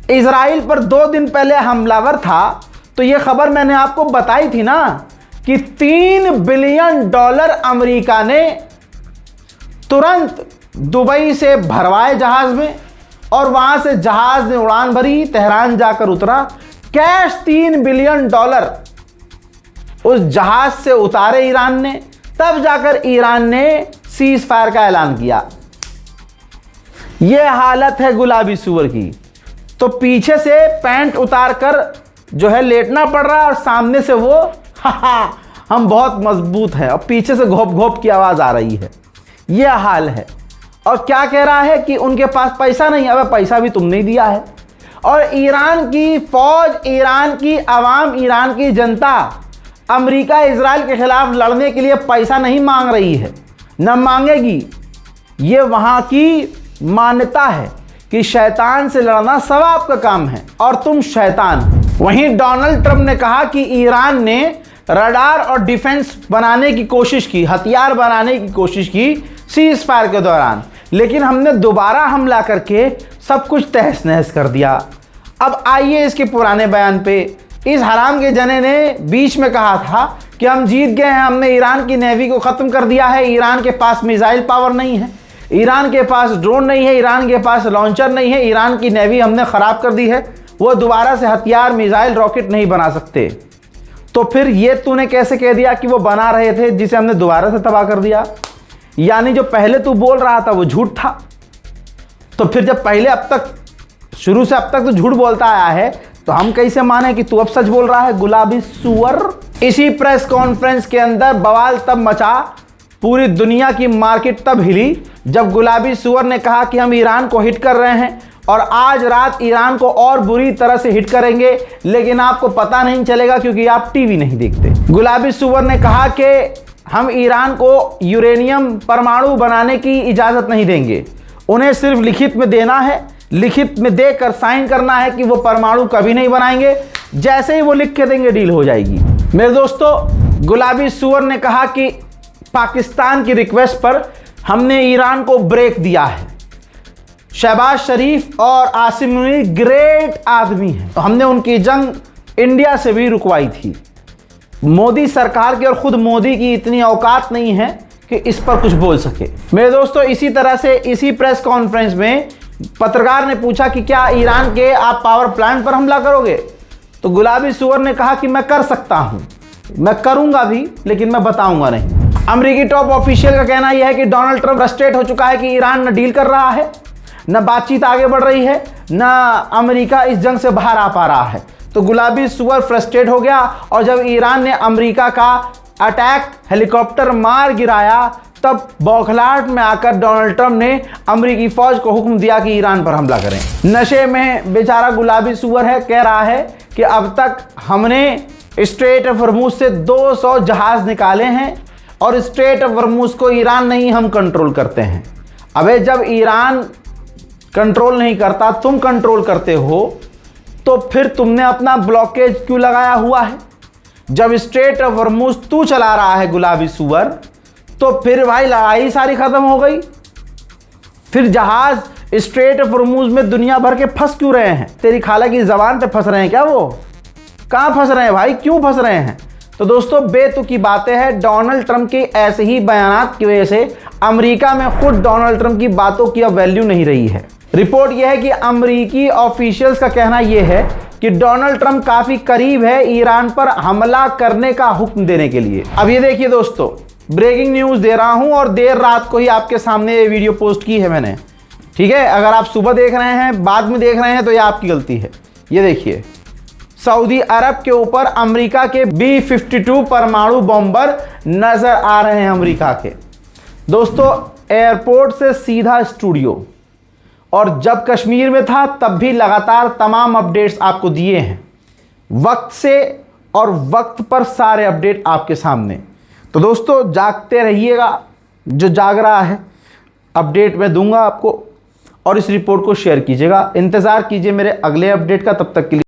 Israel पर 2 दिन पहले हमलावर था, तो ये खबर मैंने आपको बताई थी ना कि $3 बिलियन अमेरिका ने तुरंत दुबई से भरवाए जहाज में, और वहां से जहाज ने उड़ान भरी, तेहरान जाकर उतरा। कैश $3 बिलियन उस जहाज से उतारे ईरान ने, तब जाकर ईरान ने सीज फायर का ऐलान किया। यह हालत है गुलाबी सुअर की। तो पीछे से पैंट उतार कर जो है लेटना पड़ रहा है, और सामने से वो हम बहुत मजबूत हैं, और पीछे से घोप घोप की आवाज आ रही है। यह हाल है। और क्या कह रहा है कि उनके पास पैसा नहीं। अब पैसा भी तुमने ही दिया है। और ईरान की फौज, ईरान की आवाम, ईरान की जनता अमेरिका इजराइल के खिलाफ लड़ने के लिए पैसा नहीं मांग रही है, न मांगेगी। ये वहां की मान्यता है कि शैतान से लड़ना सवाब का काम है, और तुम शैतान। वहीं डोनाल्ड ट्रंप ने कहा कि ईरान ने रडार और डिफेंस बनाने की कोशिश की, हथियार बनाने की कोशिश की सीज फायर के दौरान, लेकिन हमने दोबारा हमला करके सब कुछ तहस नहस कर दिया। अब आइए इसके पुराने बयान पे। इस हराम के जने ने बीच में कहा था कि हम जीत गए हैं, हमने ईरान की नेवी को ख़त्म कर दिया है, ईरान के पास मिसाइल पावर नहीं है, ईरान के पास ड्रोन नहीं है, ईरान के पास लॉन्चर नहीं है, ईरान की नेवी हमने ख़राब कर दी है, वो दोबारा से हथियार, मिसाइल, रॉकेट नहीं बना सकते। तो फिर ये तूने कैसे कह दिया कि वो बना रहे थे जिसे हमने दोबारा से तबाह कर दिया? यानी जो पहले तू बोल रहा था वो झूठ था। तो फिर जब पहले अब तक, शुरू से अब तक तो झूठ बोलता आया है, तो हम कैसे माने कि तू अब सच बोल रहा है गुलाबी सुअर? इसी प्रेस कॉन्फ्रेंस के अंदर बवाल तब मचा, पूरी दुनिया की मार्केट तब हिली, जब गुलाबी सुअर ने कहा कि हम ईरान को हिट कर रहे हैं, और आज रात ईरान को और बुरी तरह से हिट करेंगे, लेकिन आपको पता नहीं चलेगा क्योंकि आप टीवी नहीं देखते। गुलाबी सुअर ने कहा कि हम ईरान को यूरेनियम परमाणु बनाने की इजाज़त नहीं देंगे, उन्हें सिर्फ लिखित में देना है, लिखित में देकर साइन करना है कि वो परमाणु कभी नहीं बनाएंगे। जैसे ही वो लिख के देंगे डील हो जाएगी। मेरे दोस्तों, गुलाबी सुअर ने कहा कि पाकिस्तान की रिक्वेस्ट पर हमने ईरान को ब्रेक दिया है। शहबाज शरीफ और आसिम मुनीर ग्रेट आदमी हैं, तो हमने उनकी जंग इंडिया से भी रुकवाई थी। मोदी सरकार की और खुद मोदी की इतनी औकात नहीं है कि इस पर कुछ बोल सके। मेरे दोस्तों, इसी तरह से इसी प्रेस कॉन्फ्रेंस में पत्रकार ने पूछा कि क्या ईरान के आप पावर प्लांट पर हमला करोगे? तो गुलाबी सुअर ने कहा कि मैं कर सकता हूं, मैं करूंगा भी, लेकिन मैं बताऊंगा नहीं। अमेरिकी टॉप ऑफिशियल का कहना यह है कि डोनाल्ड ट्रंप फ्रस्ट्रेट हो चुका है कि ईरान न डील कर रहा है, न बातचीत आगे बढ़ रही है, न अमेरिका इस जंग से बाहर आ पा रहा है। तो गुलाबी सुअर फ्रस्ट्रेट हो गया, और जब ईरान ने अमेरिका का अटैक हेलीकॉप्टर मार गिराया, तब बौखलाहट में आकर डोनाल्ड ट्रंप ने अमेरिकी फौज को हुक्म दिया कि ईरान पर हमला करें। नशे में बेचारा गुलाबी सुअर है, कह रहा है कि अब तक हमने स्ट्रेट ऑफ हॉर्मुज से 200 जहाज निकाले हैं, और स्ट्रेट ऑफ हॉर्मुज को ईरान नहीं हम कंट्रोल करते हैं। अबे जब ईरान कंट्रोल नहीं करता, तुम कंट्रोल करते हो, तो फिर तुमने अपना ब्लॉकेज क्यों लगाया हुआ है? जब स्ट्रेट ऑफ हॉर्मुज तू चला रहा है गुलाबी सुअर, तो फिर भाई लड़ाई सारी खत्म हो गई। फिर जहाज स्ट्रेट ऑफ हॉर्मुज में दुनिया भर के फंस क्यों रहे हैं? तेरी खाला की जबान पे फंस रहे हैं क्या? वो कहाँ फंस रहे हैं भाई, क्यों फंस रहे हैं? तो दोस्तों, बेतुकी बातें हैं। डोनाल्ड ट्रंप के ऐसे ही बयानात की वजह से अमेरिका में खुद डोनाल्ड ट्रंप की बातों की अब वैल्यू नहीं रही है। रिपोर्ट यह है कि अमेरिकी ऑफिशियल्स का कहना यह है कि डोनाल्ड ट्रंप काफी करीब है ईरान पर हमला करने का हुक्म देने के लिए। अब ये देखिए दोस्तों, ब्रेकिंग न्यूज़ दे रहा हूं, और देर रात को ही आपके सामने ये वीडियो पोस्ट की है मैंने, ठीक है? अगर आप सुबह देख रहे हैं, बाद में देख रहे हैं, तो ये आपकी गलती है। ये देखिए, सऊदी अरब के ऊपर अमेरिका के B-52 परमाणु बॉम्बर नजर आ रहे हैं अमेरिका के। दोस्तों, एयरपोर्ट से सीधा स्टूडियो, और जब कश्मीर में था तब भी लगातार तमाम अपडेट्स आपको दिए हैं, वक्त से और वक्त पर सारे अपडेट आपके सामने। तो दोस्तों, जागते रहिएगा, जो जाग रहा है अपडेट मैं दूंगा आपको, और इस रिपोर्ट को शेयर कीजिएगा। इंतज़ार कीजिए मेरे अगले अपडेट का। तब तक के लिए